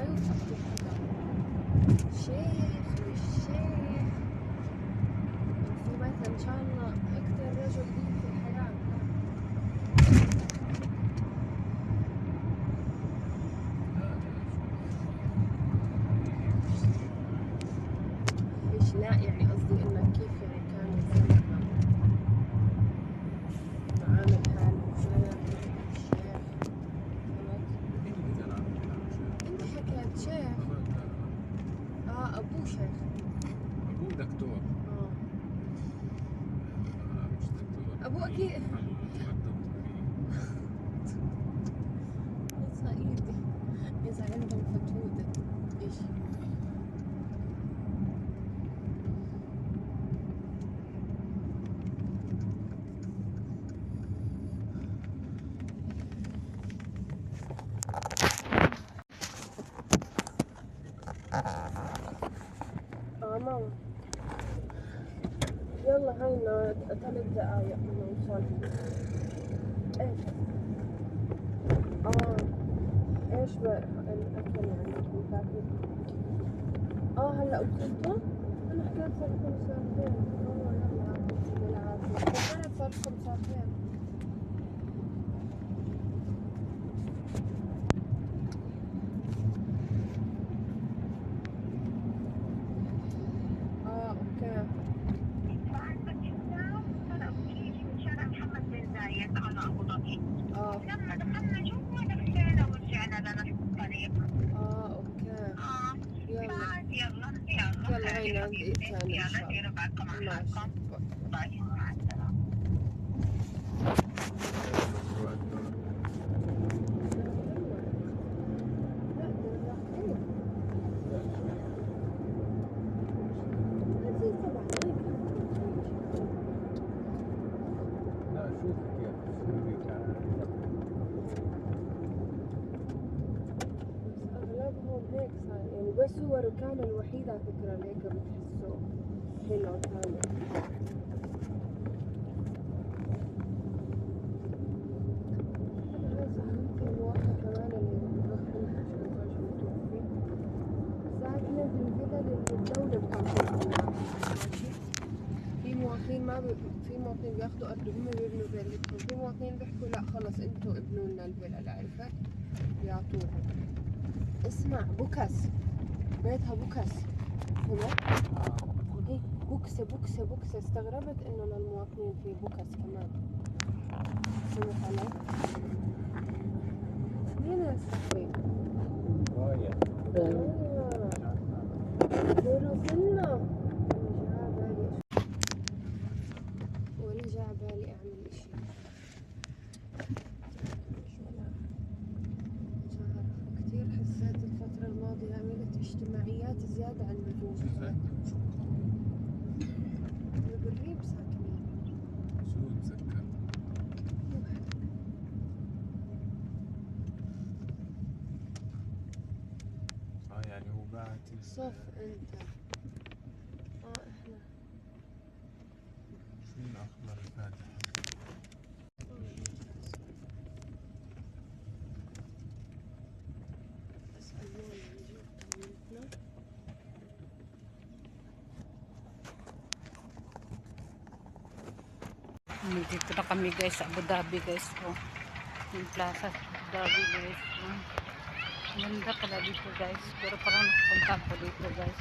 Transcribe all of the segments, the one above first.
يوثق بالكذا. شيخ مش شيخ. في مثلا إن شاء الله أكثر رجل دين في الحياة. مش لا يعني قصدي إنك كيف يعني كان زمانها معامل حاله شيخ مش شيخ. أنت حكيت شيخ. أبوه شيخ. أبوه دكتور. مش دكتور. أبوه أكيد. صعيدي إذا عندهم فتوة إيش. ماما يلا هينا 3 دقايق نوصل. ايش؟ ايش الاكل يعني بتاكل؟ هلا وصلتوا؟ انا حكيت صار لكم ساعتين. يلا يعطيكم العافية. حكيت صار لكم ساعتين. اوكي. لما دخلنا جوا لفينا ورجعنا لنفس الطريق. اوكي. يلا هينا دقيقتين ان شاء الله. ماشي. باي. مع السلامة. هيك صار يعني بس صوره كان الوحيد على فكرة اللي هيك بتحسه حلو ثاني. صاحبتي الواحد كمان اللي بروح عندها عشان زوجها متوفي ساكنة بالفيلا اللي الدولة بتعطيها. ماشي. في مواطنين بياخدوا أرض وهم بيبنوا فيلتهم. في مواطنين بيحكوا لا خلص انتوا ابنوا لنا الفيلا اللي عرفت بيعطوها. اسمع بوكس بيتها بوكس. فهمت؟ هيك بوكسة استغربت انه للمواطنين في بوكس كمان. فهمت علي؟ مين يا صاحبي؟ وصلنا. ولا جاء بالي اعمل اشي. كتير حسيت الفترة الماضية عملت اجتماعيات زيادة عن اللزوم. بالريب ساكنين. شو تذكر؟ يعني هو بعد صف انت. احنا شو الأخبار الفاتحة؟ Dito na kami guys sa Abu Dhabi guys. Yung plaza sa Abu Dhabi guys. Ganda pala dito guys. Pero parang nakapunta ko dito guys.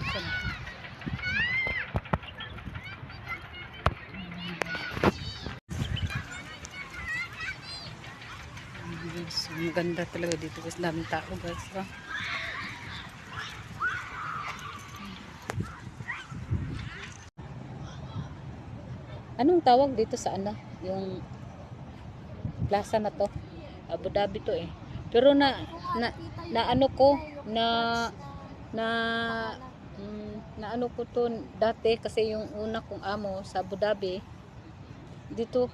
Ang ganda talaga dito guys. Daming tao guys. Anong tawag dito sa ano? Yung plaza na to? Abu Dhabi to eh. Pero na ano ko na ano ko to dati kasi yung una kong amo sa Abu Dhabi dito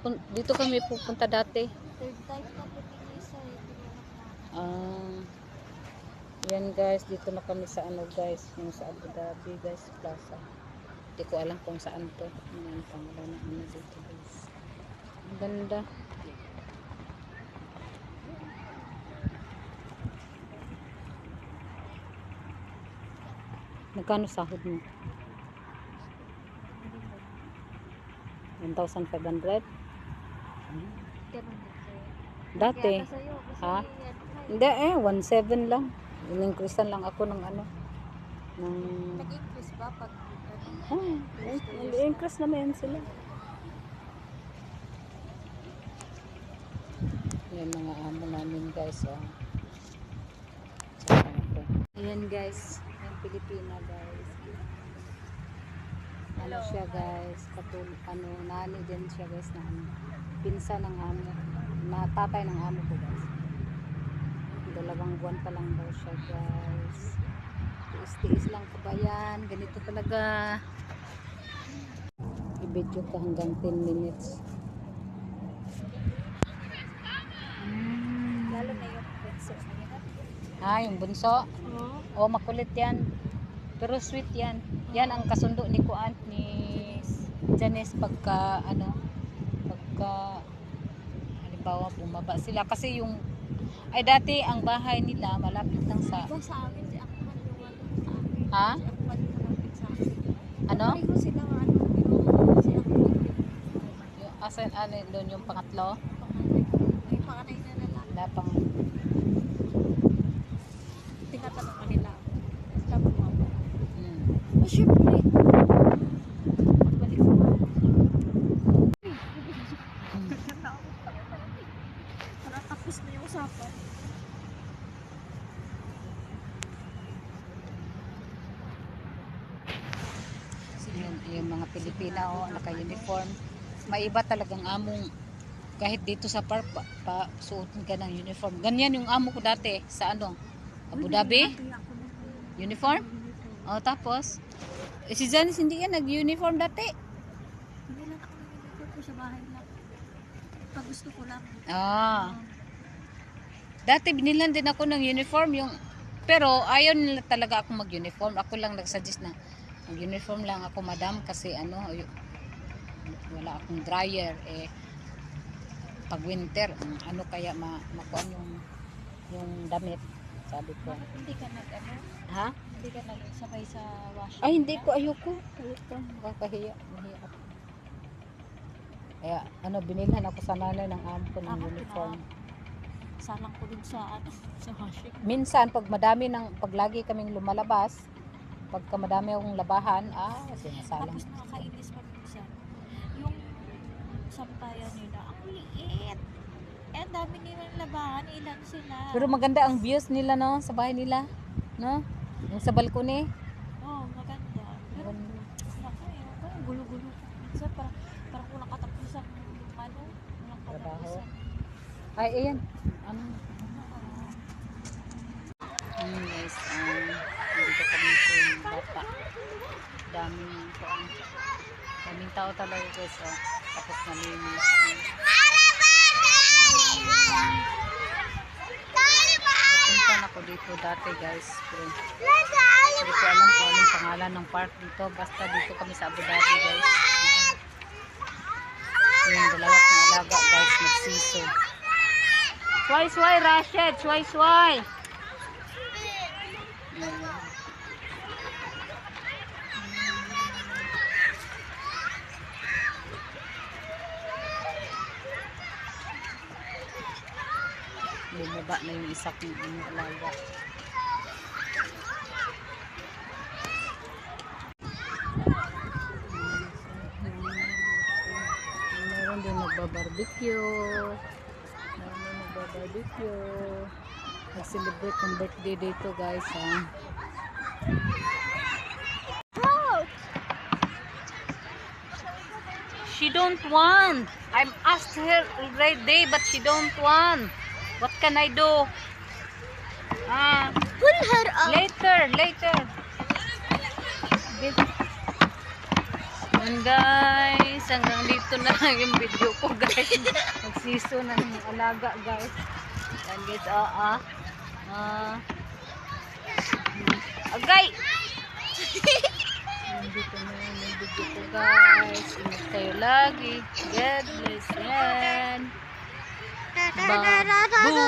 kami pupunta dati. Yan guys, dito na kami sa ano guys, yung sa Abu Dhabi guys plaza. Hindi ko alam kung saan to. Ano ang pangalan ng ano dito guys. Ang ganda. Magkano sahod mo? 1,500? Dati. Ha? Hindi 1,700 lang. In-increasean lang ako ng ano. Ng... Nag-increase ba pag Nag-increase naman sila. Yan mga amo namin guys. Tsaka ito. Ayan guys. Yung Pilipina guys. Ano siya guys. Nani din siya guys na ano. Pinsa ng amo. Na tatay ng amo ko guys. 2 buwan pa lang daw siya guys. Tiis-tiis lang ko ba yan. Ganito talaga. I-video ka hanggang 10 minutes. lalo na yung bunso kanina? Yung bunso? Oo. Makulit yan. Pero sweet yan. Yan ang kasundo ni Kuan ni Janice pagka halimbawa bumaba sila kasi yung dati ang bahay nila malapit lang sa Diba sa amin si ako man yung sa amin. Ha? Si ako man yung malapit sa amin. ano? Pareho sila nga si ako Yung asan doon yung pangatlo? may panganay na lalaki. Lapang Tinatanong ka nila. Sila bumaba. syempre. Pagbalik sa mga. Para tapos na yung usapan. Yung mga Pilipina naka-uniform. Maiba talagang among kahit dito sa park suotin ka ng uniform. Ganyan yung amo ko dati sa Abu Dhabi. Uniform? Tapos si Janice hindi yan nag-uniform dati. Hindi lang ako nag-uniform ko sa bahay lang. Pag gusto ko lang. Dati binilan din ako ng uniform pero ayaw nila talaga ako mag-uniform. Ako lang nag-suggest na mag-uniform lang ako madam kasi wala akong dryer pag winter kaya makuan yung damit sabi ko. Hindi ka Ha? Hindi ka nagsabay sa washing. Hindi ko ayoko nakakahiya mahiya ako. Kaya binilhan ako sa nanay ng amo ko ng uniform. Salang ko din sa sa washing. Minsan pag lagi kaming lumalabas pagka madami akong labahan sinasalang. Tapos nakakainis pa minsan. Yung sampayan nila, ang liit. Ang dami nilang labahan, ilan sila. Pero maganda ang views nila sa bahay nila, no? Yung sa balkone. Maganda. Pero gulo-gulo. Minsan parang kulang katapusan walang Trabaho. katapusan. Ayan. Guys, dito kami sa bata. Daming tao talaga guys, tapos nalinis. Papunta na ako dito dati guys, pero hindi ko alam kung anong pangalan ng park dito, basta dito kami sa Abu Dhabi guys. Yung dalawa kong alaga guys, nagsiso. Sway, Rashid, sway. Bumaba na yung isa kong alaga. Meron din nagbabarbecue. Nag-celebrate ng birthday dito guys She don't want. I asked her already but she don't want. What can I do? Pull her up. Later. And guys, hanggang dito na lang yung video ko guys. Nagsiso na ng alaga guys. And guys, agay! Dito na yung video ko guys. Ingat kayo lagi. God bless yan. Babush!